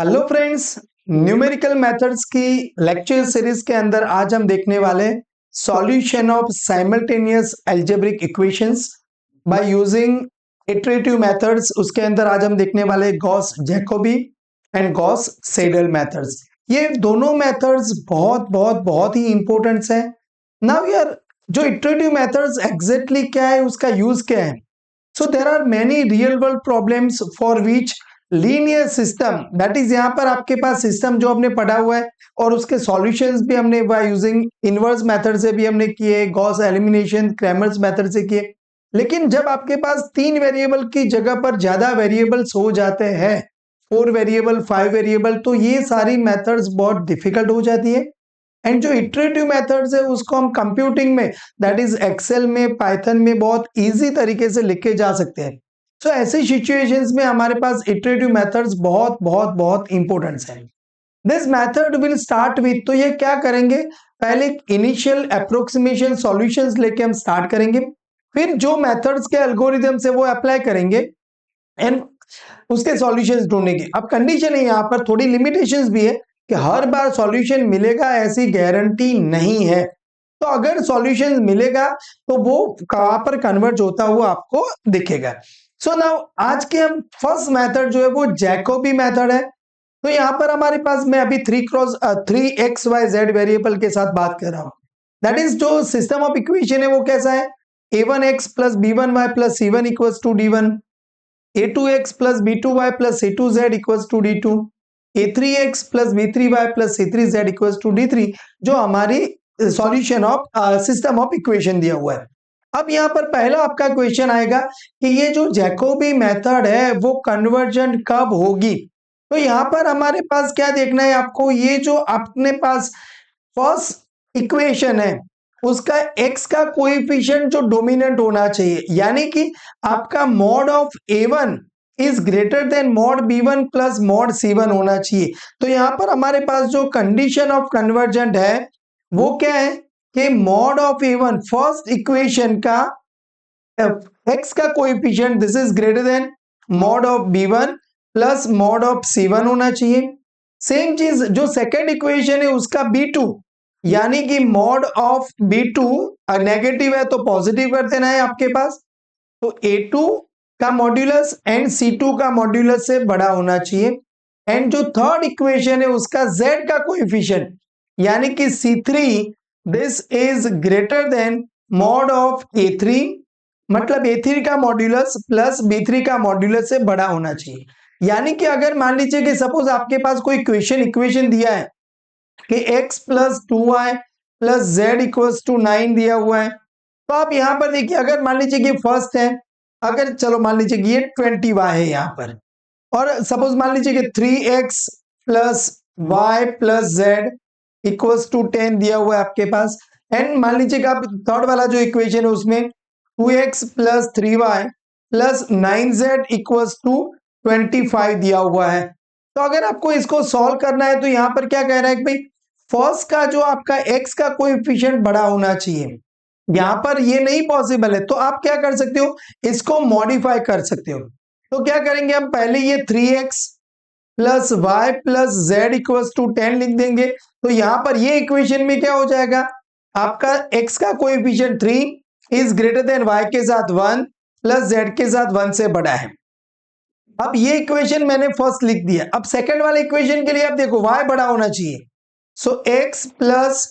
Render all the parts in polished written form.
Hello friends, numerical methods की lecture series के अंदर आज हम देखने वाले solution of simultaneous algebraic equations by using iterative methods. उसके अंदर आज हम देखने वाले Gauss Jacobi and Gauss saddle methods. ये दोनों मेथड्स बहुत ही इंपॉर्टेंट है। नाउ यार, जो इटरेटिव मेथड्स एग्जैक्टली क्या है, उसका यूज क्या है? So there are many real world problems for which linear system, that is यहाँ पर आपके पास सिस्टम जो हमने पढ़ा हुआ है और उसके सॉल्यूशंस भी हमने बाय यूजिंग इनवर्स मेथड से भी हमने किए, गॉस एलिमिनेशन, क्रैमर्स मेथड से किए। लेकिन जब आपके पास 3 वेरिएबल की जगह पर ज्यादा वेरिएबल्स हो जाते हैं, 4 वेरिएबल, 5 वेरिएबल, तो ये सारी मेथड्स बहुत डिफिकल्ट हो जाती है। एंड जो इटरेटिव मेथड्स है उसको हम कंप्यूटिंग में, दैट इज एक्सेल में, पाइथन में बहुत इजी तरीके से लिखे जा सकते हैं। सो ऐसी सिचुएशंस में हमारे पास इटरेटिव मेथड्स बहुत इंपॉर्टेंट है। This method will start with, तो ये क्या करेंगे, पहले इनिशियल अप्रोक्सीमेशन सॉल्यूशंस लेके हम स्टार्ट करेंगे, फिर जो मेथड्स के एल्गोरिथम्स है वो अप्लाई करेंगे एंड उसके सॉल्यूशंस ढूंढेंगे। अब कंडीशन है यहाँ पर, थोड़ी लिमिटेशंस भी है कि हर बार सॉल्यूशन मिलेगा ऐसी गारंटी नहीं है। तो अगर सॉल्यूशन मिलेगा तो वो कहां पर कन्वर्ज होता हुआ आपको दिखेगा। सो नाउ आज के हम फर्स्ट मेथड जो है वो जैकोबी मेथड है। तो यहां पर हमारे पास, मैं अभी 3x y z वेरिएबल के साथ बात कर रहा हूं। दैट इज जो सिस्टम ऑफ इक्वेशन है वो कैसा है, a1x plus b1y plus c1 equals to d1, a2x plus b2y plus c2z equals to d2, a3x plus b3y plus c3z equals to d3, जो हमारी solution of system of equation दिया हुआ है। अब यहाँ पर पहला आपका क्वेश्चन आएगा कि ये जो जैकोबी मेथड है वो कन्वर्जेंट कब होगी। तो यहाँ पर हमारे पास क्या देखना है आपको, ये जो अपने पास फर्स्ट इक्वेशन है उसका x का कोएफिशिएंट जो डोमिनेंट होना चाहिए, यानी कि आपका mod of a1 is greater then mod b1 plus mod c1 होना चाहिए। तो यहाँ पर हमारे पास जो कंडीशन ऑफ कन्वर्जेंट है वो क्या है कि mod of a1, first equation का x का coefficient this is greater then mod of b1 plus mod of c1 होना चाहिए। सेम चीज जो सेकंड इक्वेशन है उसका b2, यानी कि मॉड ऑफ b2 नेगेटिव है तो पॉजिटिव कर देना है आपके पास। तो a2 का मॉड्यूलस एंड c2 का मॉड्यूलस से बड़ा होना चाहिए। एंड जो थर्ड इक्वेशन है उसका z का कोएफिशिएंट, यानी कि c3, this is greater then mod of a3, मतलब a3 का मॉड्यूलस प्लस b3 का मॉड्यूलस से बड़ा होना चाहिए। यानी कि अगर मान लीजिए कि सपोज आपके पास कोई इक्वेशन दिया है कि x plus 2y plus z equals to 9 दिया हुआ है, तो आप यहां पर देखिए, अगर मान लीजिए कि फर्स्ट है, अगर चलो मान लीजिए कि ये 20y है यहाँ पर, और सपोज मान लीजिए कि 3x plus y plus z equals to 10 दिया हुआ है आपके पास। एंड मान लीजिए कि आप थर्ड वाला जो इक्वेशन है उसमें 2x plus 3y plus 9z equals to 25 दिया हुआ है। तो अगर आपको इसको सॉल्व करना है तो यहाँ पर क्या कह रहा है कि भाई फर्स्ट का जो आपका x का कोएफिशिएंट बड़ा होना चाहिए, यहाँ पर ये नहीं पॉसिबल है। तो आप क्या कर सकते हो, इसको मॉडिफाई कर सकते हो। तो क्या करेंगे, हम पहले ये 3x plus Y plus Z equals to 10 लिख देंगे। तो यहां पर ये इक्वेशन में क्या हो जाएगा, आपका x का coefficient 3 is greater then y के साथ 1 प्लस z के साथ 1 से बड़ा है। अब ये इक्वेशन मैंने फर्स्ट लिख दिया। अब सेकंड वाले इक्वेशन के लिए आप देखो y बड़ा होना चाहिए। So x plus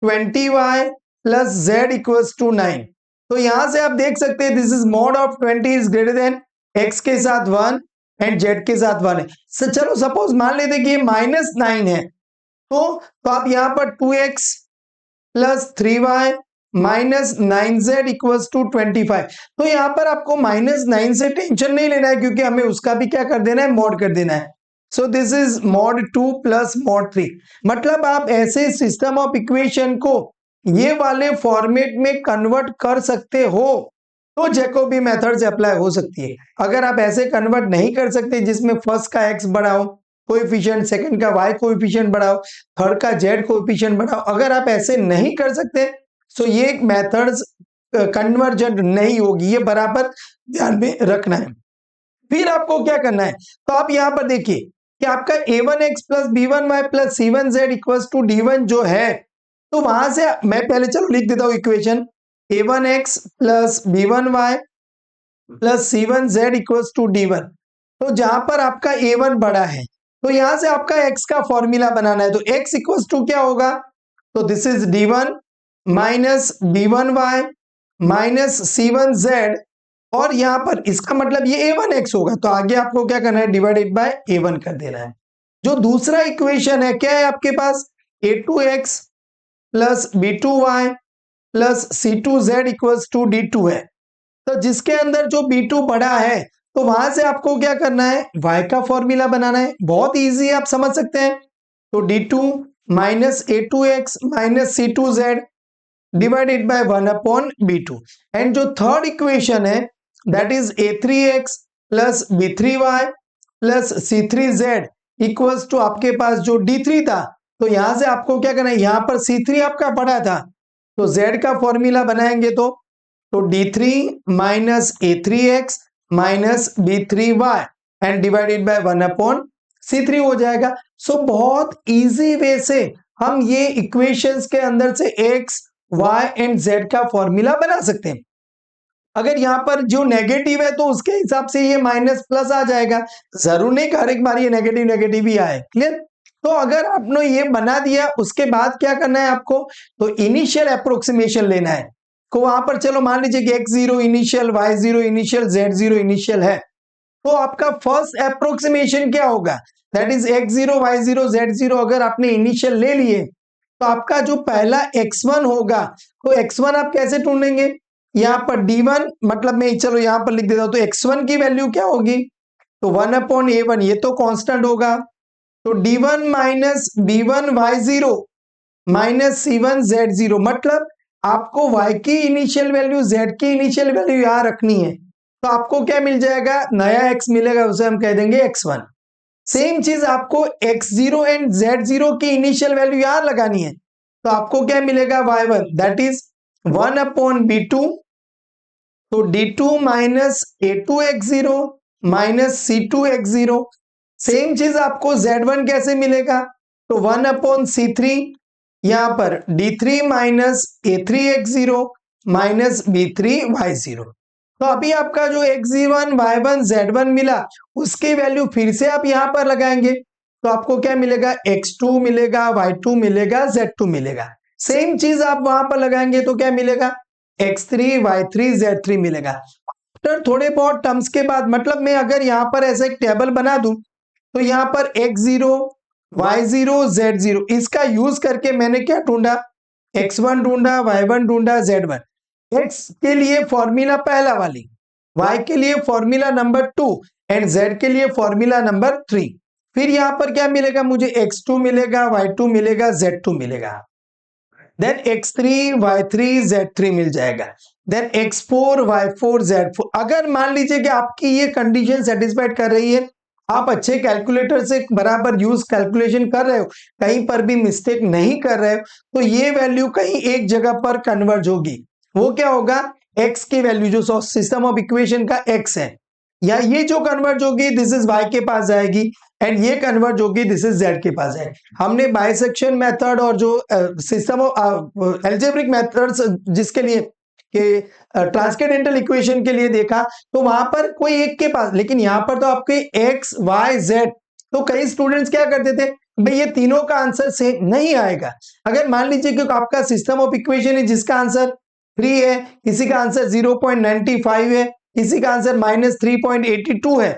20y plus z equals to 9। तो यहां से आप देख सकते हैं this is mod of 20 is greater than x के साथ 1 एंड z के साथ 1 है। so, चलो सपोज मान लेते कि ये -9 है, तो आप यहां पर 2x plus 3y minus 9z equals to 25। तो यहां पर आपको -9 से टेंशन नहीं लेना है, क्योंकि हमें उसका भी क्या कर देना है, मॉड कर देना है। So this is mod 2 plus mod 3। मतलब आप ऐसे सिस्टम ऑफ इक्वेशन को ये वाले फॉर्मेट में कन्वर्ट कर सकते हो तो जैकोबी मेथड से अप्लाई हो सकती है। अगर आप ऐसे कन्वर्ट नहीं कर सकते जिसमें फर्स्ट का x बड़ा हो कोएफिशिएंट, सेकंड का y कोएफिशिएंट बड़ा हो, थर्ड का z कोएफिशिएंट बड़ा हो, अगर आप ऐसे नहीं कर सकते तो ये मेथड्स कन्वर्जेंट नहीं होगी, ये बराबर ध्यान में रखना है। फिर आपको क्या करना है, तो आप यहां पर देखिए कि आपका a1x plus b1y plus c1z equals to d1 जो है, तो वहां से मैं पहले चलो लिख देता हूं equation, a1x plus b1y plus c1z equals to d1। तो जहां पर आपका a1 बड़ा है तो यहां से आपका x का फॉर्मूला बनाना है, तो x इक्वल्स टू क्या होगा, तो this is d1 minus b1y minus c1z, और यहां पर इसका मतलब ये a1x होगा, तो आगे आपको क्या करना है, डिवाइडेड बाय a1 कर देना है। जो दूसरा इक्वेशन है क्या है आपके पास, a2x plus b2y plus c2z equals to d2 है। तो जिसके अंदर जो b2 बड़ा है तो वहां से आपको क्या करना है, y का फॉर्मूला बनाना है, बहुत इजी है, आप समझ सकते हैं। तो d2 minus a2x minus c2z divided by 1 upon b2, and जो थर्ड इक्वेशन है that is a3x plus b3y plus c3z equals to आपके पास जो d3 था, तो यहां से आपको क्या करना है, यहां पर c3 आपका बड़ा था तो z का फॉर्मूला बनाएंगे तो d3 minus a3x minus b3y and divided by 1 upon c3 हो जाएगा। सो बहुत इजी वे से हम ये इक्वेशंस के अंदर से x y एंड z का फॉर्मूला बना सकते हैं। अगर यहाँ पर जो नेगेटिव है तो उसके हिसाब से ये माइनस प्लस आ जाएगा, जरूर नहीं हर एक बार ये नेगेटिव नेगेटिव ही आए, क्लियर। तो अगर आपने ये बना दिया उसके बाद क्या करना है आपको, तो इनिशियल अप्रोक्सीमेशन लेना है। तो वहां पर चलो मान लीजिए कि x0 initial, y0 initial, z0 initial है, तो आपका फर्स्ट अप्रोक्सीमेशन क्या होगा, that is x0 y0 z0 अगर आपने इनिशियल ले लिए तो आपका जो पहला x1 होगा, तो x1 आप कैसे ढूंढेंगे, यहाँ पर d1 मतलब मैं चलो यहाँ पर लिख देता हूं, तो x1 की वैल्यू क्या होगी, तो 1 अपॉन a1 ये तो कांस्टेंट होगा, तो d1 minus b1 y0 minus c1 z0, मतलब आपको y की इनिशियल वैल्यू z की इनिशियल वैल्यू यहां रखनी है, तो आपको क्या मिल जाएगा, नया x मिलेगा, उसे हम कह देंगे x1। सेम चीज आपको x0 एंड z0 की इनिशियल वैल्यू यहां लगानी है, तो आपको क्या मिलेगा y1 that is 1 upon b2, तो d2 minus a2x0 minus c2x0। Same चीज आपको z1 कैसे मिलेगा, तो 1 अपॉन c3, यहां पर d3 minus a3x0 minus b3y0। तो अभी आपका जो x1 y1 z1 मिला उसकी वैल्यू फिर से आप यहां पर लगाएंगे, तो आपको क्या मिलेगा, x2 मिलेगा, y2 मिलेगा, z2 मिलेगा। सेम चीज आप वहां पर लगाएंगे तो क्या मिलेगा, x3 y3 z3 मिलेगा। आफ्टर थोड़े बहुत टर्म्स के बाद, मतलब मैं अगर यहाँ पर ऐसा एक टेबल बना दूं, तो यहाँ पर x0 y0 z0 इसका यूज करके मैंने क्या ढूंढा, x1 ढूंढा, y1 ढूंढा, z1। x के लिए फॉर्मूला पहला वाली, y के लिए फॉर्मूला नंबर 2 एंड z के लिए फॉर्मूला नंबर 3। फिर यहां पर क्या मिलेगा, मुझे x2 मिलेगा, y2 मिलेगा, z2 मिलेगा, देन x3 y3 z3 मिल जाएगा, देन x4 y4 z4। अगर मान लीजिए कि आपकी ये कंडीशन सेटिस्फाइड कर रही है, आप अच्छे कैलकुलेटर से बराबर यूज कैलकुलेशन कर रहे हो, कहीं पर भी मिस्टेक नहीं कर रहे हो, तो ये वैल्यू कहीं एक जगह पर कन्वर्ज होगी। वो क्या होगा, x की वैल्यू जो सिस्टम ऑफ इक्वेशन का x है, या ये जो कन्वर्ज होगी दिस इज y के पास जाएगी, एंड ये कन्वर्ज होगी दिस इज z के पास जाएगी। हमने बाइसेक्शन मेथड और जो सिस्टम ऑफ एल्जेब्रिक मेथड्स जिसके लिए कि ट्रांसकेंडेंटल इक्वेशन के लिए देखा, तो वहां पर कोई एक के पास, लेकिन यहाँ पर तो आपके x y z, तो कई स्टूडेंट्स क्या करते थे, भाई ये तीनों का आंसर सेम नहीं आएगा। अगर मान लीजिए कि आपका सिस्टम ऑफ इक्वेशन है जिसका आंसर 3 है, किसी का आंसर 0.95 है, किसी का आंसर -3.82 है,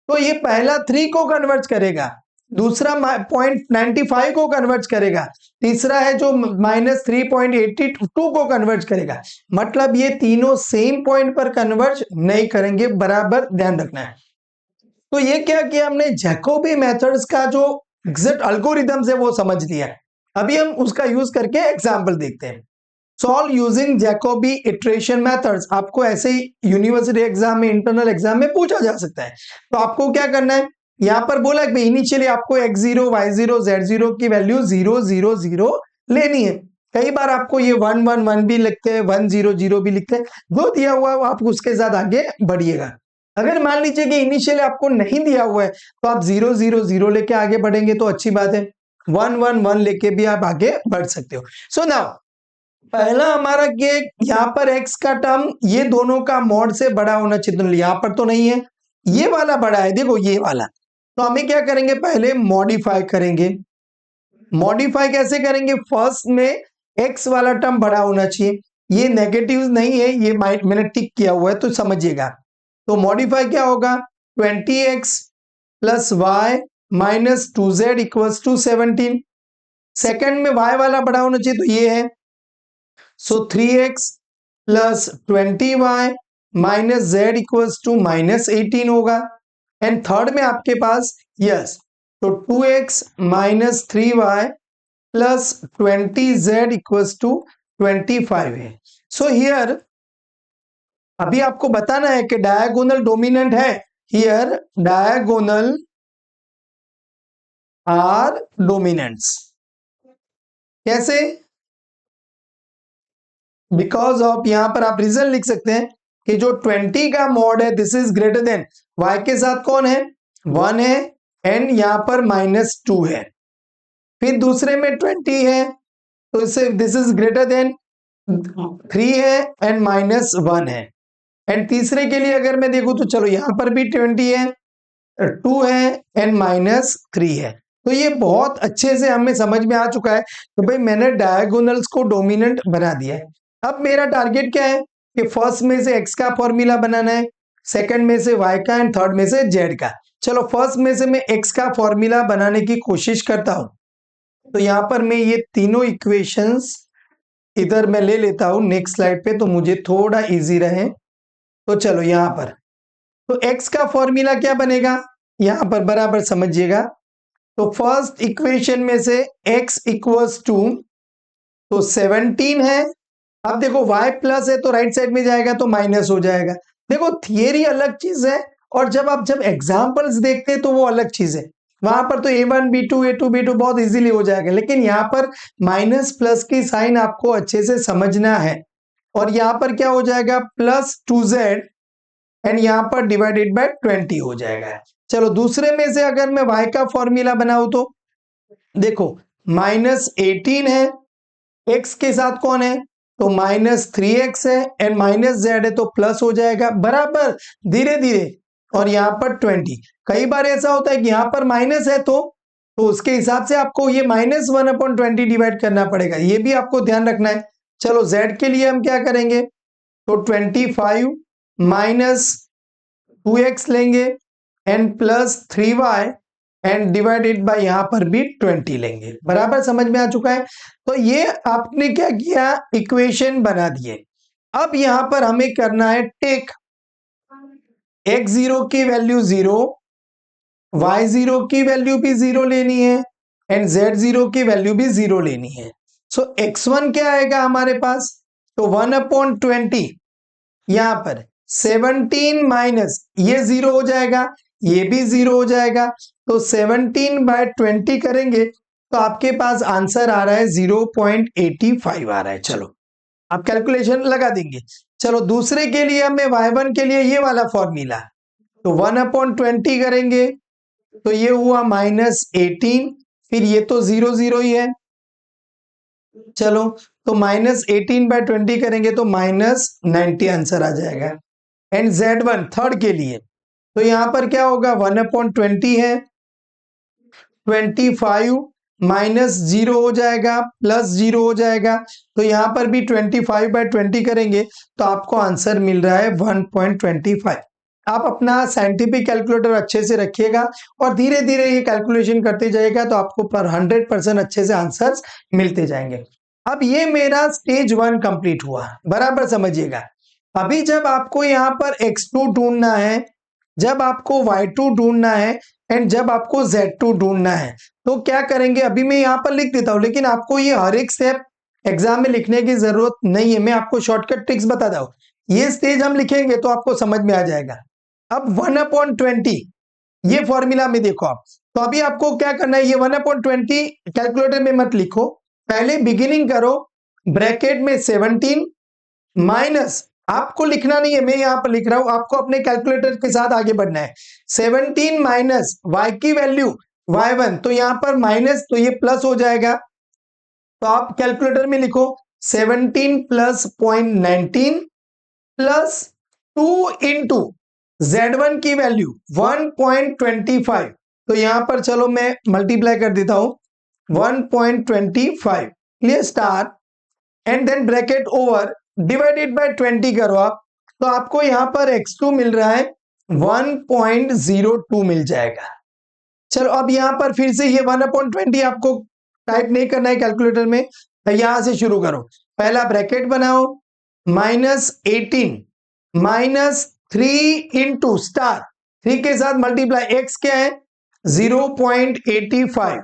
तो ये पहला 3 को कन्वर्ट करेगा, दूसरा 0.95 को कन्वर्ट करेगा, तीसरा है जो -3.82 को कन्वर्ट करेगा। मतलब ये तीनों सेम पॉइंट पर कन्वर्ज नहीं करेंगे, बराबर ध्यान रखना है। तो ये क्या किया हमने, जैकोबी मेथड्स का जो एग्जैक्ट एल्गोरिथम्स है वो समझ लिया। अभी हम उसका यूज करके एग्जांपल देखते हैं। Solve using Jacobi iteration methods, आपको ऐसे ही यूनिवर्सिटी एग्जाम में, इंटरनल एग्जाम में पूछा जा सकता है। तो आपको क्या करना है, यहां पर बोला कि इनिशियली आपको x0 y0 z0 की वैल्यू 0 0 0 लेनी है। कई बार आपको ये 1 1 1 भी लिखते हैं, 1 0 0 भी लिखते हैं, जो दिया हुआ आप उसके साथ आगे बढ़िएगा। अगर मान लीजिए कि इनिशियल आपको नहीं दिया हुआ है तो आप 0 0 0 लेके आगे बढ़ेंगे तो अच्छी बात है, 1 1 1 लेके भी आप आगे बढ़ सकते हो। सो नाउ पहला हमारा कि यहाँ पर x का टर्म ये दोनों का मॉड से बड़ा होना चाहिए, तो यहाँ पर तो नहीं है, ये वाला बड़ा है, देखो ये वाला। तो हमें क्या करेंगे, पहले मॉडिफाई करेंगे। मॉडिफाई कैसे करेंगे, फर्स्ट में x वाला टर्म बड़ा होना चाहिए, ये नेगेटिव नहीं है, ये मैंने टिक किया हुआ है तो समझिएगा। तो मॉडिफाई क्या होगा, 20x plus Y minus 2z equals to 17। Second में y वाला बड़ा होना चाहिए तो ये है, so 3x plus 20y minus z equals to minus 18 होगा। एंड थर्ड में आपके पास यस, तो 2x minus 3y plus 20z equals to 25 है। सो हियर अभी आपको बताना है कि डायगोनल डोमिनेंट है, हियर डायगोनल आर डोमिनेंट्स। कैसे, बिकॉज ऑफ, यहां पर आप रीजन लिख सकते हैं कि जो 20 का मॉड है this is greater then, y के साथ कौन है, 1 है, एंड यहां पर -2 है। फिर दूसरे में 20 है तो इससे दिस इज ग्रेटर देन 3 है एंड -1 है। एंड तीसरे के लिए अगर मैं देखूं तो चलो यहां पर भी 20 है, 2 है एंड -3 है। तो ये बहुत अच्छे से हमें समझ में आ चुका है। तो भाई मैंने डायगोनल्स को डोमिनेंट बना दिया है। अब मेरा टारगेट क्या है कि फर्स्ट में से x का फॉर्मूला बनाना है, सेकंड में से y का एंड थर्ड में से z का। चलो फर्स्ट में से मैं x का फॉर्मूला बनाने की कोशिश करता हूं। तो यहां पर मैं ये तीनों इक्वेशंस इधर मैं ले लेता हूं नेक्स्ट स्लाइड पे, तो मुझे थोड़ा इजी रहे। तो चलो यहां पर, तो x का फॉर्मूला क्या बनेगा, यहां पर बराबर समझिएगा। तो फर्स्ट इक्वेशन में से x इक्वल्स टू, तो 17 है। अब देखो y प्लस है तो राइट साइड में जाएगा तो माइनस हो जाएगा। देखो थियरी अलग चीज है और जब एग्जांपल्स देखते हैं तो वो अलग चीज है। वहां पर तो a1 b2 a2 b2 बहुत इजीली हो जाएगा, लेकिन यहाँ पर माइनस प्लस की साइन आपको अच्छे से समझना है। और यहाँ पर क्या हो जाएगा, प्लस 2z एंड यहाँ पर डिवाइडेड बाय 20 हो जाएगा। चलो दूसरे में से अगर मैं y का फॉर्मूला बनाऊं तो देखो -18 है, x के साथ कौन है तो -3x है एंड -z है तो प्लस हो जाएगा बराबर धीरे धीरे। और यहाँ पर 20, कई बार ऐसा होता है कि यहाँ पर माइनस है तो उसके हिसाब से आपको ये -1/20 डिवाइड करना पड़ेगा, ये भी आपको ध्यान रखना है। चलो z के लिए हम क्या करेंगे, तो 25 माइनस 2x लेंगे and plus 3y and divided by यहां पर भी 20 लेंगे। बराबर समझ में आ चुका है। तो ये आपने क्या किया, इक्वेशन बना दिए। अब यहां पर हमें करना है टेक, x0 की वैल्यू 0, y0 की वैल्यू भी 0 लेनी है एंड z0 की वैल्यू भी 0 लेनी है। सो x1 क्या आएगा हमारे पास, तो 1/20, यहां पर 17 माइनस ये 0 हो जाएगा, ये भी 0 हो जाएगा, तो 17/20 करेंगे तो आपके पास आंसर आ रहा है 0.85 आ रहा है। चलो आप कैलकुलेशन लगा देंगे। चलो दूसरे के लिए हमें y1 के लिए ये वाला फॉर्मूला, तो 1/20 करेंगे तो ये हुआ -18, फिर ये तो 0 0 ही है। चलो तो -18/20 करेंगे तो -90 आंसर आ जाएगा। एंड z1 थर्ड के लिए तो यहां पर क्या होगा, 1/20 है, 25 माइनस 0 हो जाएगा प्लस 0 हो जाएगा, तो यहां पर भी 25/20 करेंगे तो आपको आंसर मिल रहा है 1.25। आप अपना साइंटिफिक कैलकुलेटर अच्छे से रखिएगा और धीरे धीरे ये कैलकुलेशन करते जाइएगा तो आपको पर 100% अच्छे से आंसर्स मिलते जाएंगे। अब ये मेरा स्टेज 1 कंप्लीट हुआ, बराबर समझिएगा। अभी जब आपको यहाँ पर x2 ढूंढना है, जब आपको y2 ढूंढना है एंड जब आपको z2 ढूंढना है, तो क्या करेंगे, अभी मैं यहाँ पर लिख देता हूं, लेकिन आपको ये हर एक स्टेप एग्जाम में लिखने की जरूरत नहीं है, मैं आपको शॉर्टकट ट्रिक्स बता दूं। ये स्टेज हम लिखेंगे तो आपको समझ में आ जाएगा। अब 1/20 ये फॉर्मूला में देखो आप, तो अभी आपको क्या करना है, ये 1/20 कैलकुलेटर में मत लिखो, पहले बिगिनिंग करो, ब्रैकेट में 17 माइनस आपको लिखना नहीं है, मैं यहाँ पर लिख रहा हूं, आपको अपने कैलकुलेटर के साथ आगे बढ़ना है। 17 माइनस y की वैल्यू y1, तो यहाँ पर माइनस तो ये प्लस हो जाएगा, तो आप कैलकुलेटर में लिखो 17 प्लस 0.19 प्लस 2 इंटू Z1 की वैल्यू 1.25, तो यहां पर चलो मैं मल्टीप्लाई कर देता हूं 1.25, clear, star and then bracket over divided by 20 करो आप, तो आपको यहां पर x2 मिल रहा है 1.02 मिल जाएगा। चलो अब यहां पर फिर से ये 1/20 आपको टाइप नहीं करना है कैलकुलेटर में, यहां से शुरू करो, पहला ब्रैकेट बनाओ -18 माइनस 3 इंटू स्टार 3 के साथ मल्टीप्लाई, x क्या है 0.85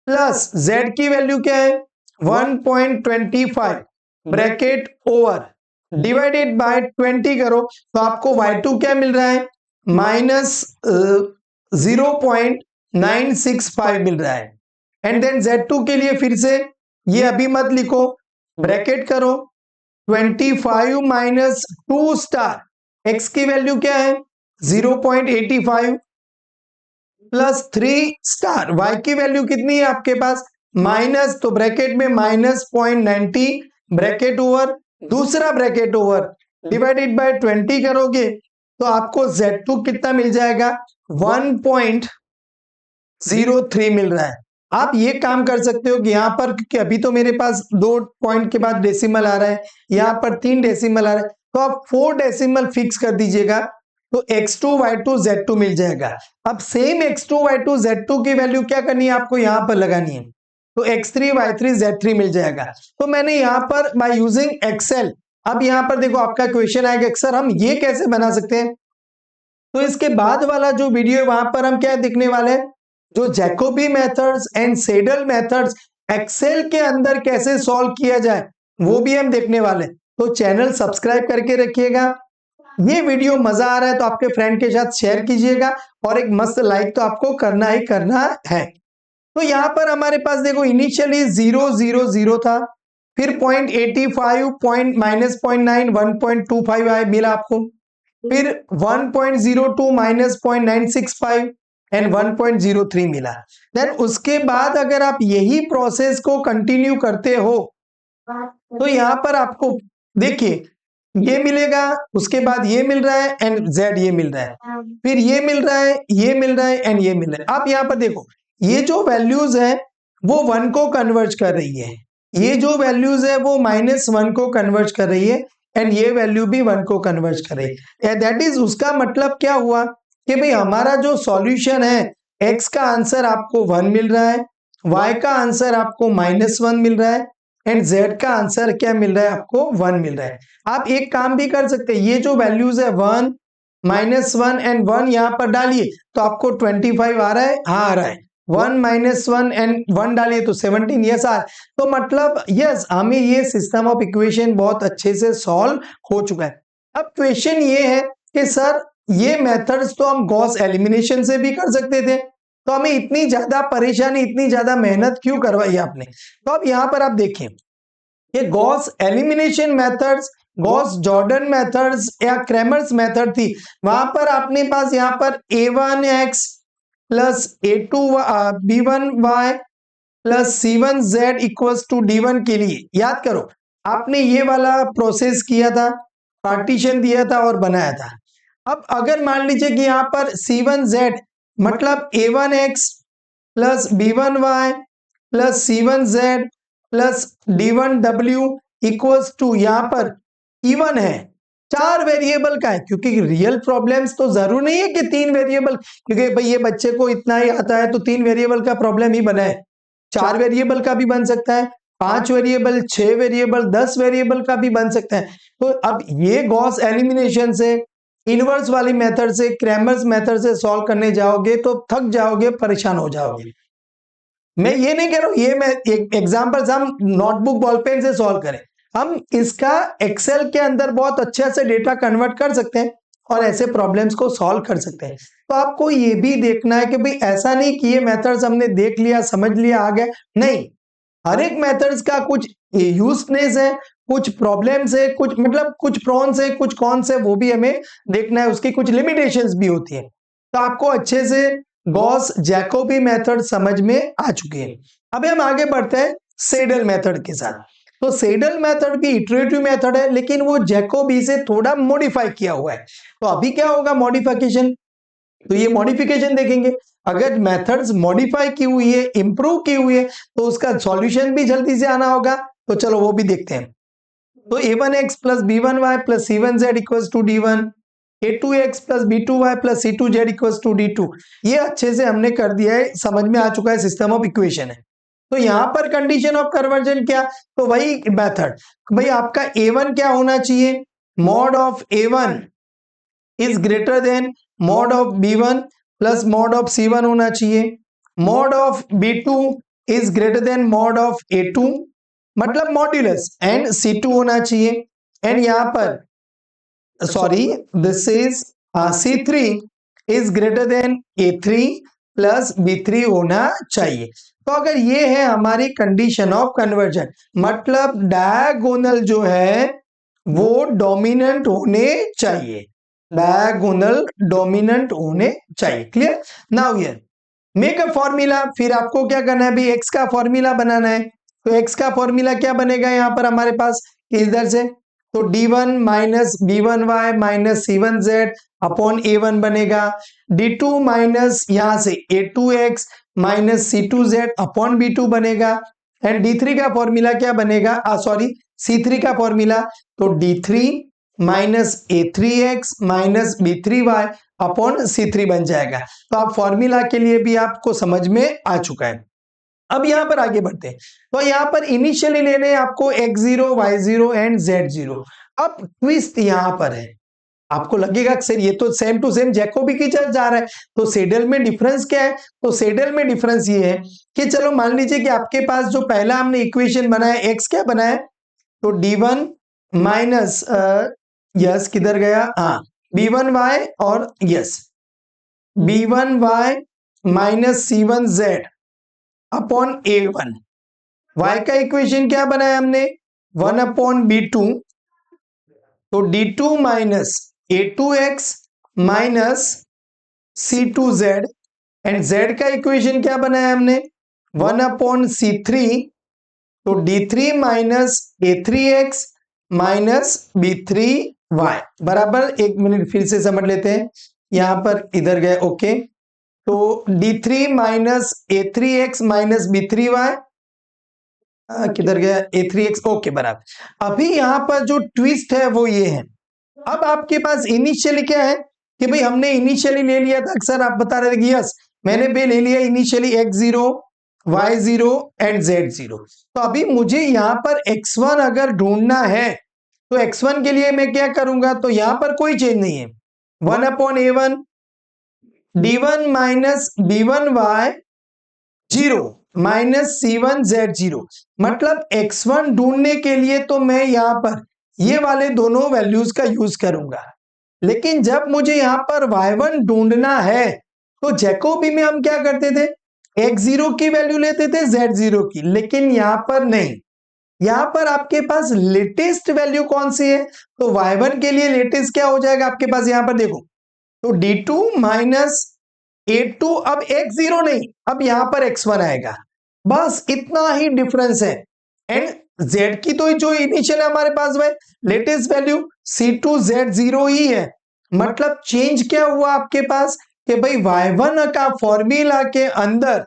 प्लस z की वैल्यू क्या है 1.25 ब्रैकेट ओवर डिवाइडेड बाय 20 करो, तो आपको y2 क्या मिल रहा है -0.965 मिल रहा है। एंड देन Z2 के लिए फिर से ये अभी मत लिखो, ब्रैकेट करो 25 माइनस 2 स्टार, x की वैल्यू क्या है 0.85 प्लस 3 स्टार, y की वैल्यू कितनी है आपके पास माइनस, तो ब्रैकेट में -0.90 ब्रैकेट ओवर दूसरा ब्रैकेट ओवर डिवाइडेड बाय 20 करोगे, तो आपको Z2 कितना मिल जाएगा 1.03 मिल रहा है। आप ये काम कर सकते हो कि यहाँ पर, क्योंकि अभी तो मेरे पास 2 पॉइंट के बाद डेसिमल आ रहा है, यहाँ पर 3 डेसिमल आ रहा है, तो आप 4 डेसिमल फिक्स कर दीजिएगा, तो x2 y2 z2 मिल जाएगा। अब सेम x2 y2 z2 की वैल्यू क्या करनी है आपको यहाँ पर लगानी है, तो x3 y3 z3 मिल जाएगा। तो मैंने यहाँ पर बाय यूजिंग एक्सेल, अब यहाँ पर देखो आपका क्वेश्चन आएगा सर हम ये कैसे बना सकते हैं, तो इसके बाद वाला जो वीडियो है वहां पर हम क्या देखने वाले हैं, जो Jacobi methods and Seidel methods Excel के अंदर कैसे सॉल्व किया जाए वो भी हम देखने वाले हैं। तो चैनल सब्सक्राइब करके रखिएगा। ये वीडियो मजा आ रहा है तो आपके फ्रेंड के साथ शेयर कीजिएगा और एक मस्त लाइक तो आपको करना ही करना है। तो यहाँ पर हमारे पास देखो इनिशियली 0.00 था, फिर 0.85 -0.9 1.25 आए मिला आपको, फिर 1.02 -0.965 एंड 1.03 मिला। देन उसके बाद अगर आप यही प्रोसेस को कंटिन्यू करते हो तो यहाँ पर आपको देखिए ये मिलेगा, उसके बाद ये मिल रहा है एंड z ये मिल रहा है, फिर ये मिल रहा है, ये मिल रहा है एंड ये मिल रहा है। आप यहाँ पर देखो ये जो वैल्यूज है वो 1 को कन्वर्ज कर रही है, ये जो वैल्यूज है वो -1 को कन्वर्ज कर रही है एंड ये वैल्यू भी 1 को कन्वर्ज कर रही है। दैट इज उसका मतलब क्या हुआ कि भाई हमारा जो सॉल्यूशन है x का आंसर आपको 1 मिल रहा है, y का आंसर आपको -1 मिल रहा है एंड z का आंसर क्या मिल रहा है आपको 1 मिल रहा है। आप एक काम भी कर सकते हैं, ये जो वैल्यूज है 1 -1 एंड 1 यहाँ पर डालिए तो आपको 25 आ रहा है, हाँ आ रहा है, 1 -1 एंड 1 डालिए तो 17 यस आ, तो मतलब यस हमें ये सिस्टम ऑफ इक्वेशन बहुत अच्छे से सॉल्व हो चुका है। अब क्वेश्चन ये है कि सर ये मेथड्स तो हम गॉस एलिमिनेशन से भी कर सकते थे, तो हमें इतनी ज्यादा परेशानी इतनी ज्यादा मेहनत क्यों करवाई आपने। तो अब यहाँ पर आप देखें ये Gauss elimination methods, Gauss Jordan methods या क्रैमर्स मेथड थी, वहां पर अपने पास यहाँ पर a1x plus a2 b1y plus c1z equals to d1 के लिए याद करो आपने ये वाला प्रोसेस किया था, पार्टीशन दिया था और बनाया था। अब अगर मान लीजिए कि यहाँ पर c1z मतलब a1x plus b1y plus c1z plus d1w equals to यहाँ पर इवन है, 4 वेरिएबल का है, क्योंकि रियल प्रॉब्लम्स तो जरूर नहीं है कि 3 वेरिएबल, क्योंकि भाई ये बच्चे को इतना ही आता है तो 3 वेरिएबल का प्रॉब्लम ही बना है, 4 वेरिएबल का भी बन सकता है, 5 वेरिएबल, 6 वेरिएबल, 10 वेरिएबल का भी बन सकता है। तो अब ये गॉस एलिमिनेशन से, इनवर्स वाली मेथड से, क्रैमर्स मेथड से सॉल्व करने जाओगे तो थक जाओगे, परेशान हो जाओगे। मैं ये नहीं कह रहा हूं ये मैं एक एग्जांपल्स हम नोटबुक बॉल पेन से सॉल्व करें, हम इसका एक्सेल के अंदर बहुत अच्छे से डेटा कन्वर्ट कर सकते हैं और ऐसे प्रॉब्लम्स को सॉल्व कर सकते हैं। तो आपको ये भी देखना है कि भाई ऐसा नहीं कि ये मेथड्स हमने देख लिया, समझ लिया, आ गया, नहीं, हर एक मेथड्स का कुछ यूजनेस है कुछ प्रॉब्लम्स है, कुछ मतलब कुछ प्रॉन्स है, कुछ कॉन्स है, वो भी हमें देखना है, उसकी कुछ लिमिटेशंस भी होती है। तो आपको अच्छे से गॉस जैकोबी मेथड समझ में आ चुकी है। अभी हम आगे बढ़ते हैं सेडल मेथड के साथ। तो सेडल मेथड भी इटरेटिव मेथड है, लेकिन वो जैकोबी से थोड़ा मॉडिफाई किया हुआ है। तो अभी क्या होगा मॉडिफिकेशन, तो ये मॉडिफिकेशन देखेंगे। अगर मेथड्स मॉडिफाई की हुई है, इंप्रूव की हुई है, तो उसका सॉल्यूशन भी जल्दी से आना होगा। तो चलो वो भी देखते हैं। तो a1x plus b1y plus c1z equals to d1, a2x plus b2y plus c2z equals to d2। ये अच्छे से हमने कर दिया है, समझ में आ चुका है, सिस्टम ऑफ इक्वेशन है। तो यहां पर कंडीशन ऑफ कन्वर्जन क्या, तो वही मेथड, भाई आपका a1 क्या होना चाहिए, mod of a1 is greater then mod of b1 plus mod of c1 होना चाहिए। Mod of b2 is greater then mod of a2, मतलब मॉड्यूलस, एंड c2 होना चाहिए। एंड यहां पर sorry this is c3 is greater then a3 plus b3 होना चाहिए। तो अगर ये है हमारी कंडीशन ऑफ कन्वर्जन, मतलब डायगोनल जो है वो डोमिनेंट होने चाहिए, डायगोनल डोमिनेंट होने चाहिए। Clear? Now here make a formula. फिर आपको क्या करना है, अभी एक्स का फॉर्मूला बनाना है। तो एक्स का फॉर्मूला क्या बनेगा यहां पर हमारे पास, इधर से तो d1 minus b1y minus c1z upon a1 बनेगा, d2 माइनस यहां से a2x minus c2z upon b2 बनेगा, एंड d3 का फॉर्मूला क्या बनेगा, सॉरी c3 का फॉर्मूला, तो d3 minus a3x minus b3y upon c3 बन जाएगा। तो आप फॉर्मूला के लिए भी आपको समझ में आ चुका है। अब यहां पर आगे बढ़ते हैं। तो यहां पर इनिशियली लेने हैं आपको x0 y0 एंड z0। अब ट्विस्ट यहां पर है, आपको लगेगा सर ये तो सेम टू सेम जैकोबी की तरफ जा रहा है, तो सेडल में डिफरेंस क्या है, तो सेडल में डिफरेंस ये है कि चलो मान लीजिए कि आपके पास जो पहला हमने इक्वेशन बनाया x क्या बनाया, तो d1 माइनस यस किधर गया, हाँ b1y और yes b1y minus c1z upon a1, y का इक्वेशन क्या बनाया हमने 1 अपॉन b2, तो d2 minus a2x minus c2z, and z का इक्वेशन क्या बनाया हमने 1 अपॉन c3, तो d3 minus a3x minus b3y बराबर, एक मिनट फिर से समझ लेते हैं, यहां पर इधर गए ओके, तो d3 minus a3x minus b3y किधर गया a3x, ओके बराबर। अभी यहां पर जो ट्विस्ट है वो ये है, अब आपके पास इनिशियली क्या है कि भाई हमने इनिशियली ले लिया था, अक्सर आप बता रहे थे कि यस मैंने भी ले लिया initially x0 y0 and z0। तो अभी मुझे यहां पर x1 अगर ढूंढना है, तो x1 के लिए मैं क्या करूंगा, तो यहां पर कोई चेंज नहीं है, 1 upon a1 d1 minus b1y 0 minus c1z0, मतलब x1 ढूंढने के लिए तो मैं यहां पर ये वाले दोनों वैल्यूज का यूज करूंगा, लेकिन जब मुझे यहां पर y1 ढूंढना है, तो जैकोबी में हम क्या करते थे, x0 की वैल्यू लेते थे z0 की, लेकिन यहां पर नहीं, यहां पर आपके पास लेटेस्ट वैल्यू कौन सी है, तो y1 के लिए लेटेस्ट क्या हो जाएगा आपके पास, यहां पर देखो, तो d2 माइनस a2, अब x0 नहीं, अब यहां पर x1 आएगा, बस इतना ही डिफरेंस है। एंड z की तो जो इनिशियल है हमारे पास वह लेटेस्ट वैल्यू c2z0 ही है, मतलब चेंज क्या हुआ आपके पास कि भाई y1 का फॉर्मूला के अंदर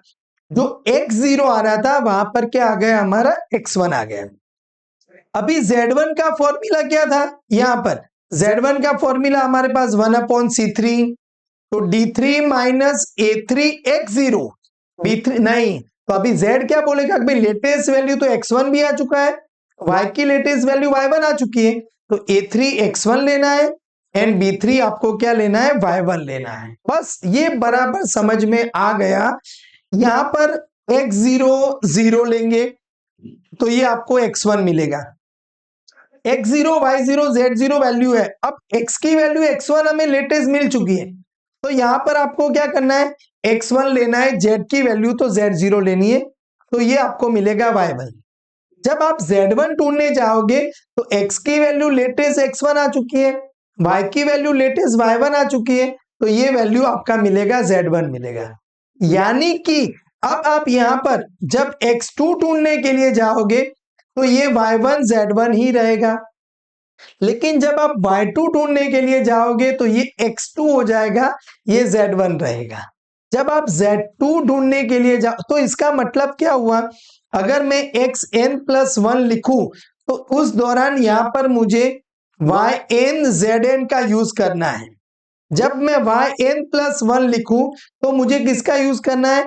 जो x0 आ रहा था वहां पर क्या आ गया, हमारा x1 आ गया। अभी z1 का फॉर्मूला क्या था, यहां पर z1 का फॉर्मूला हमारे पास 1 अपॉन c3, तो d3 माइनस a3x0 b3 नहीं, तो अभी z क्या बोलेगा, भाई लेटेस्ट वैल्यू तो x1 भी आ चुका है, y की लेटेस्ट वैल्यू y1 आ चुकी है, तो a3x1 लेना है, एंड b3 आपको क्या लेना है, y1 लेना है। बस ये बराबर समझ में आ गया। यहां पर x0 0 लेंगे तो ये आपको x1 मिलेगा, x0 y0 z0 वैल्यू है, अब x की वैल्यू x1 हमें लेटेस्ट मिल चुकी है, तो यहां पर आपको क्या करना है, x1 लेना है, z की वैल्यू तो z0 लेनी है, तो ये आपको मिलेगा y1। जब आप Z1 ढूंढने जाओगे तो x की वैल्यू लेटेस्ट x1 आ चुकी है, y की वैल्यू लेटेस्ट y1 आ चुकी है, तो ये वैल्यू आपका मिलेगा Z1 मिलेगा। यानी कि अब आप यहां पर जब x2 ढूंढने के लिए जाओगे तो ये y1 Z1 ही रहेगा, लेकिन जब आप y2 ढूंढने के लिए जाओगे तो ये x2 हो जाएगा, ये Z1 रहेगा। जब आप Z2 ढूंढने के लिए जाओ तो इसका मतलब क्या हुआ, अगर मैं xn+1 लिखूं तो उस दौरान यहां पर मुझे yn zn का यूज करना है। जब मैं yn+1 लिखूं तो मुझे किसका यूज करना है,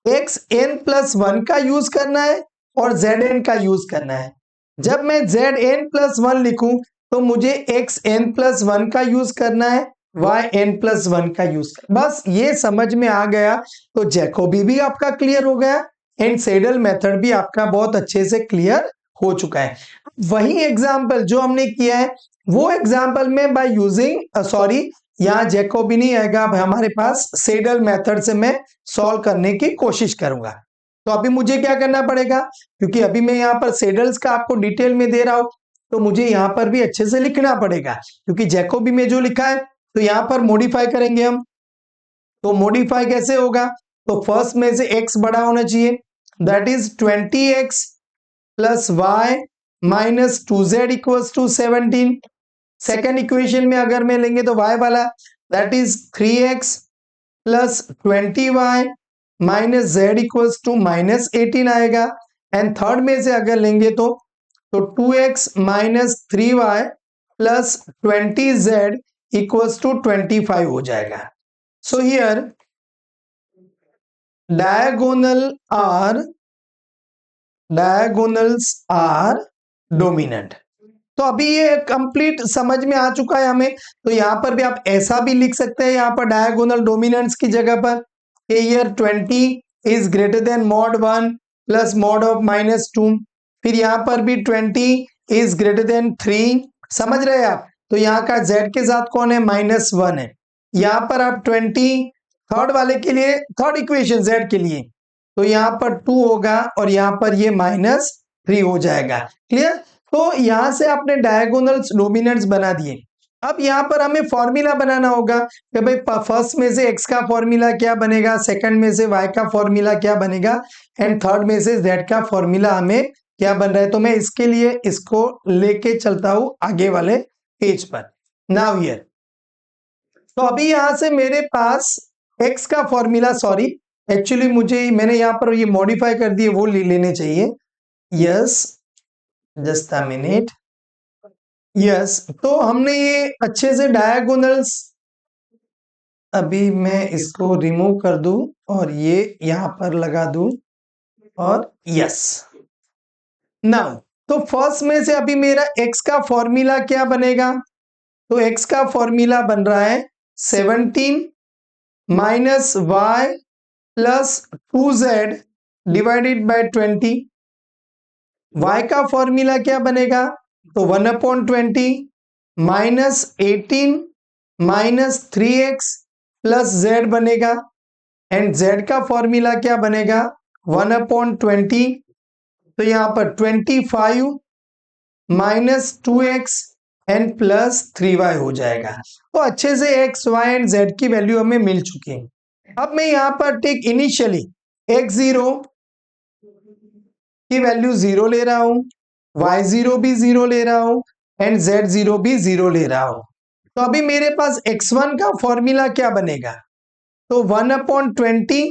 xn+1 का यूज करना है और zn का यूज करना है। जब मैं zn+1 लिखूं तो मुझे xn+1 का यूज करना है, yn+1 का यूज करना। बस ये समझ में आ गया तो जैकोबी भी आपका क्लियर हो गया एंड सेडल मेथड भी आपका बहुत अच्छे से क्लियर हो चुका है। वही एग्जाम्पल जो हमने किया है वो एग्जाम्पल में बाय यूजिंग सॉरी यहाँ जैकोबी नहीं आएगा, अब हमारे पास सेडल मेथड से मैं सॉल्व करने की कोशिश करूंगा। तो अभी मुझे क्या करना पड़ेगा, क्योंकि अभी मैं यहाँ पर सेडल्स का आपको डिटेल में दे रहा हूं तो मुझे यहाँ पर भी अच्छे से लिखना पड़ेगा, क्योंकि जैकोबी में जो लिखा है तो यहाँ पर मॉडिफाई करेंगे हम। तो मॉडिफाई कैसे होगा, तो फर्स्ट में से x बड़ा होना चाहिए, that is 20x plus y minus 2z equals to 17। Second equation में अगर मैं लेंगे तो y वाला that is 3x plus 20y minus z equals to minus 18 आएगा। एंड थर्ड में से अगर लेंगे तो 2x minus 3y plus 20z equals to 25 हो जाएगा। So here diagonals are dominant। तो अभी ये कंप्लीट समझ में आ चुका है हमें। तो यहां पर भी आप ऐसा भी लिख सकते हैं, यहां पर डायगोनल डोमिनेंट्स की जगह पर here 20 is greater then mod 1 plus mod of -2। फिर यहां पर भी 20 इज ग्रेटर देन 3। समझ रहे हैं आप। तो यहाँ का z के साथ कौन है, -1 है। यहाँ पर आप 20 थर्ड वाले के लिए, थर्ड इक्वेशन z के लिए, तो यहाँ पर 2 होगा और यहाँ पर ये -3 हो जाएगा। क्लियर। तो यहां से आपने डायगोनल्स डोमिनेंट्स बना दिए। अब यहाँ पर हमें फॉर्मूला बनाना होगा कि भाई फर्स्ट में से x का फॉर्मूला क्या बनेगा, सेकंड में से y का फॉर्मूला क्या बनेगा एंड थर्ड में से z का फॉर्मूला हमें क्या बन रहा है। तो मैं इसके लिए इसको लेके चलता हूं आगे वाले पेज पर। नाउ हियर, तो अभी यहां से मेरे पास x का फॉर्मूला, सॉरी एक्चुअली मुझे मैंने यहाँ पर ये मॉडिफाई कर दिए, वो लेने चाहिए। Yes, just a minute. Yes, तो हमने ये अच्छे से डायगोनल्स, अभी मैं इसको रिमूव कर दूं और ये यहां पर लगा दूं और यस। नाउ तो फर्स्ट में से अभी मेरा x का फॉर्मूला क्या बनेगा, तो x का फॉर्मूला बन रहा है 17 minus y plus 2z divided by 20। y का फॉर्मूला क्या बनेगा, तो 1/20 minus 18 minus 3x plus z बनेगा। एंड z का फॉर्मूला क्या बनेगा, 1/20, तो यहाँ पर 25 minus 2x and plus 3y हो जाएगा। तो अच्छे से x, y एंड z की वैल्यू हमें मिल चुकी है। अब मैं यहाँ पर टेक इनिशियली x0 की वैल्यू 0 ले रहा हूं, y0 भी 0 ले रहा हूं एंड z0 भी 0 ले रहा हूं। तो अभी मेरे पास x1 का फॉर्मूला क्या बनेगा, तो 1/20।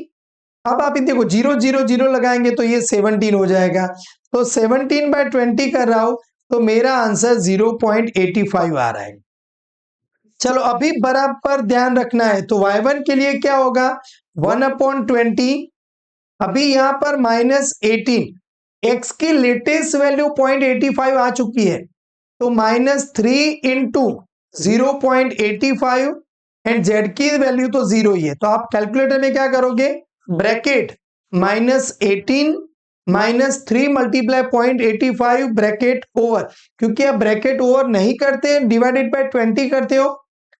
अब आप देखो 0 0 0 लगाएंगे तो ये 17 हो जाएगा। तो 17/20 कर रहा हूं तो मेरा आंसर 0.85 आ रहा है। चलो अभी बराबर ध्यान रखना है। तो y1 के लिए क्या होगा, 1/20। अभी यहां पर -18, x की लेटेस्ट वैल्यू 0.85 आ चुकी है, तो -3 इंटू 0.85 एंड z की वैल्यू तो 0 ही है। तो आप कैलकुलेटर में क्या करोगे, ब्रैकेट -18 -3 मल्टीप्लाई 0.85 ब्रैकेट ओवर, क्योंकि आप ब्रैकेट ओवर नहीं करते, डिवाइडेड बाय 20 करते हो,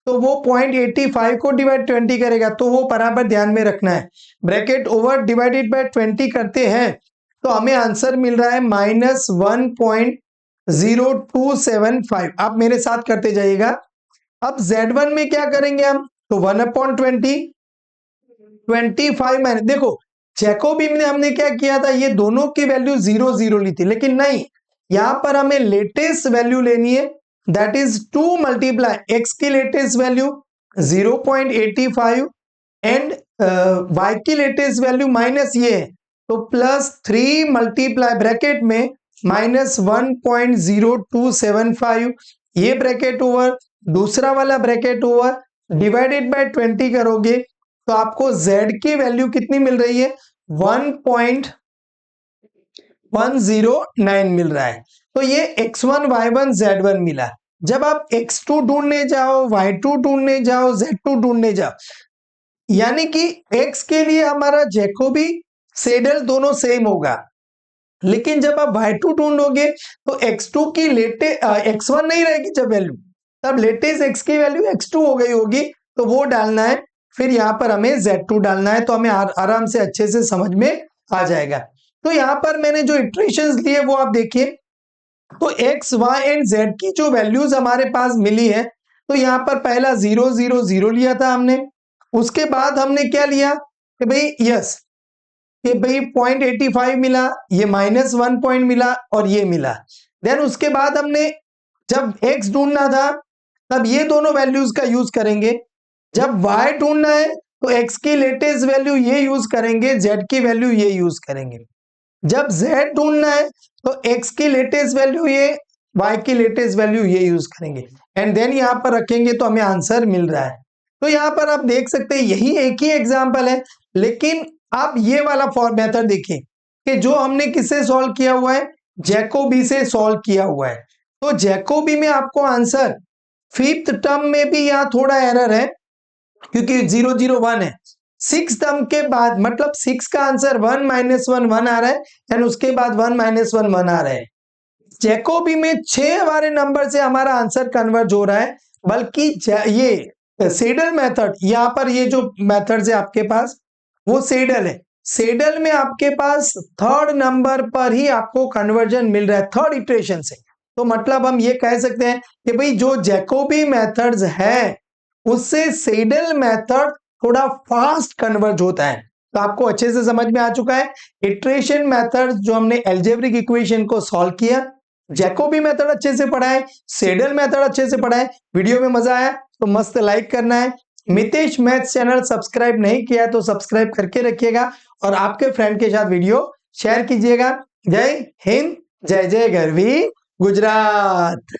तो वो 0.85 को डिवाइड 20 करेगा। तो वो बराबर ध्यान में रखना है, ब्रैकेट ओवर डिवाइडेड बाय 20 करते हैं तो हमें आंसर मिल रहा है -1.0275। आप मेरे साथ करते जाइएगा। अब Z1 में क्या करेंगे हम, तो 1/20, 25 माइनस, देखो जैकोबी में हमने क्या किया था, ये दोनों की वैल्यू 0 0 ली थी, लेकिन नहीं, यहां पर हमें लेटेस्ट वैल्यू लेनी है, दैट इज 2 मल्टीप्लाई एक्स की लेटेस्ट वैल्यू 0.85 एंड वाई की लेटेस्ट वैल्यू माइनस ये है, तो +3 मल्टीप्लाई ब्रैकेट में -1.0275, ये ब्रैकेट ओवर, दूसरा वाला ब्रैकेट ओवर, डिवाइडेड बाय 20 करोगे तो आपको z की वैल्यू कितनी मिल रही है, 1.109 मिल रहा है। तो ये x1 y1 z1 मिला। जब आप x2 ढूंढने जाओ, y2 ढूंढने जाओ, z2 ढूंढने जाओ, यानी कि x के लिए हमारा जैकोबी सेडल दोनों सेम होगा, लेकिन जब आप y2 ढूंढोगे तो x2 की x1 नहीं रहेगी जब वैल्यू, तब लेटेस्ट x की वैल्यू x2 हो गई होगी, तो वो डालना है, फिर यहां पर हमें z2 डालना है, तो हमें आराम से अच्छे से समझ में आ जाएगा। तो यहां पर मैंने जो इटरेशंस लिए वो आप देखिए, तो x y एंड z की जो वैल्यूज हमारे पास मिली है, तो यहां पर पहला 0 0 0 लिया था हमने, उसके बाद हमने क्या लिया कि भाई यस, कि भाई 0.85 मिला, ये -1 पॉइंट मिला और ये मिला। देन उसके बाद हमने जब x ढूंढना था तब ये दोनों वैल्यूज का यूज करेंगे, जब y ढूंढना है तो x की लेटेस्ट वैल्यू ये यूज करेंगे, z की वैल्यू ये यूज करेंगे, जब z ढूंढना है तो x की लेटेस्ट वैल्यू ये, y की लेटेस्ट वैल्यू ये यूज करेंगे, एंड देन यहां पर रखेंगे तो हमें आंसर मिल रहा है। तो यहां पर आप देख सकते हैं यही एक ही एग्जांपल है, लेकिन आप ये वाला मेथड देखिए कि जो हमने किससे सॉल्व किया हुआ है, जैकोबी से सॉल्व किया हुआ है। तो जैकोबी में आपको आंसर, फिफ्थ टर्म में भी यहां थोड़ा एरर है क्योंकि 0 0 1 है, सिक्स टर्म के बाद मतलब 6 का आंसर 1 - 1 1 आ रहा है, एंड उसके बाद 1 - 1 1 आ रहा है। जैकोबी में 6 वाले नंबर से हमारा आंसर कन्वर्ज हो रहा है, बल्कि ये सेडल मेथड, यहां पर ये जो मेथड है आपके पास वो सेडल है, सेडल में आपके पास थर्ड नंबर पर ही आपको कन्वर्जन मिल रहा है, थर्ड इटरेशन से। तो मतलब हम ये कह सकते हैं कि भाई जो जैकोबी मेथड्स है उससे सेडल मेथड थोड़ा फास्ट कन्वर्ज होता है। तो आपको अच्छे से समझ में आ चुका है इटरेशन मेथड, जो हमने अलजेब्रिक इक्वेशन को सॉल्व किया, जैकोबी मेथड अच्छे से पढ़ा है, सेडल मेथड अच्छे से पढ़ा है। वीडियो में मजा आया तो मस्त लाइक करना है। मितेश मैथ्स चैनल सब्सक्राइब नहीं किया तो सब्सक्राइब करके रखिएगा और आपके फ्रेंड के साथ वीडियो शेयर कीजिएगा। जय हिंद, जय जय गरवी गुजरात।